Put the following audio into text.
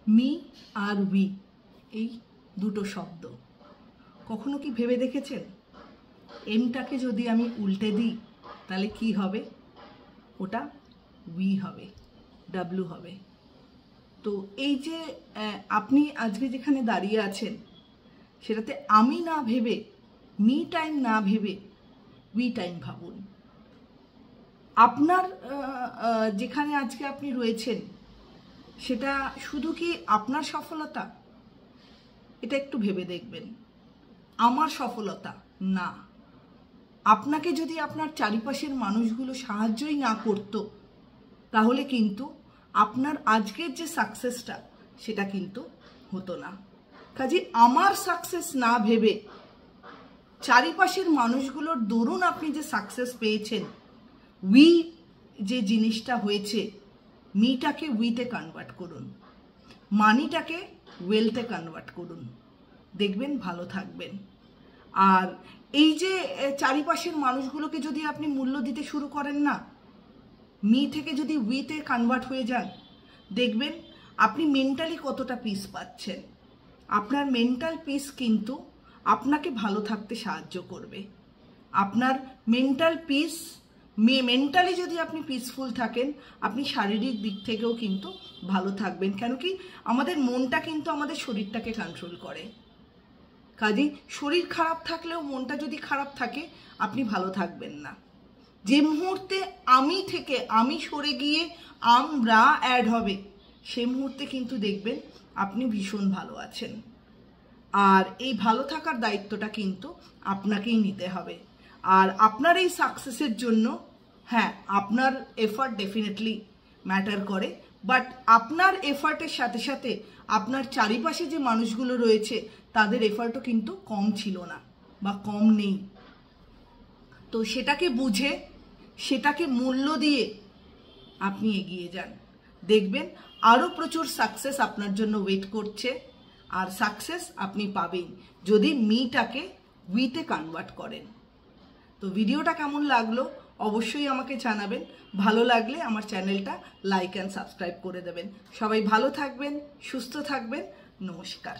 Me R we এই দুটো শব্দ কখনো কি ভেবে দেখেছেন? এমটাকে যদি আমি উল্টে দিই তাহলে কি হবে? ওটা উই হবে, ডাব্লু হবে। তো এই যে আপনি আজকে যেখানে দাঁড়িয়ে আছেন সেটাতে আমি না ভেবে, মি টাইম না ভেবে উই টাইম ভাবুন। আপনার যেখানে আজকে আপনি রয়েছেন সেটা শুধু কি আপনার সফলতা? এটা একটু ভেবে দেখবেন। আমার সফলতা না। আপনাকে যদি আপনার চারিপাশের মানুষগুলো সাহায্যই না করত তাহলে কিন্তু আপনার আজকের যে সাকসেসটা সেটা কিন্তু হতো না। কাজে আমার সাকসেস না ভেবে চারিপাশের মানুষগুলোর দরুন আপনি যে সাকসেস পেয়েছেন, উই যে জিনিসটা হয়েছে, মিটাকে উইতে কনভার্ট করুন, মানিটাকে ওয়েলথে কনভার্ট করুন, দেখবেন ভালো থাকবেন। আর এই যে চারিপাশের মানুষগুলোকে যদি আপনি মূল্য দিতে শুরু করেন না, মি থেকে যদি উইতে কনভার্ট হয়ে যান, দেখবেন আপনি মেন্টালি কতটা পিস পাচ্ছেন। আপনার মেন্টাল পিস কিন্তু আপনাকে ভালো থাকতে সাহায্য করবে। আপনার মেন্টাল পিস, মেন্টালি যদি আপনি পিসফুল থাকেন, আপনি শারীরিক দিক থেকেও কিন্তু ভালো থাকবেন। কেন কি আমাদের মনটা কিন্তু আমাদের শরীরটাকে কন্ট্রোল করে। কাজেই শরীর খারাপ থাকলেও মনটা যদি খারাপ থাকে আপনি ভালো থাকবেন না। যে মুহূর্তে আমি থেকে আমি সরে গিয়ে আমরা অ্যাড হবে, সে মুহূর্তে কিন্তু দেখবেন আপনি ভীষণ ভালো আছেন। আর এই ভালো থাকার দায়িত্বটা কিন্তু আপনাকেই নিতে হবে। আর আপনার এই সাকসেসের জন্য হ্যাঁ, আপনার এফার্ট ডেফিনেটলি ম্যাটার করে, বাট আপনার এফার্টের সাথে সাথে আপনার চারিপাশে যে মানুষগুলো রয়েছে তাদের এফার্টও কিন্তু কম ছিল না বা কম নেই। তো সেটাকে বুঝে, সেটাকে মূল্য দিয়ে আপনি এগিয়ে যান, দেখবেন আরও প্রচুর সাকসেস আপনার জন্য ওয়েট করছে। আর সাকসেস আপনি পাবেন যদি মিটাকে উইতে কনভার্ট করেন। তো ভিডিওটা কেমন লাগলো অবশ্যই আমাকে জানাবেন। ভালো লাগলে আমার চ্যানেলটা লাইক অ্যান্ড সাবস্ক্রাইব করে দেবেন। সবাই ভালো থাকবেন, সুস্থ থাকবেন। নমস্কার।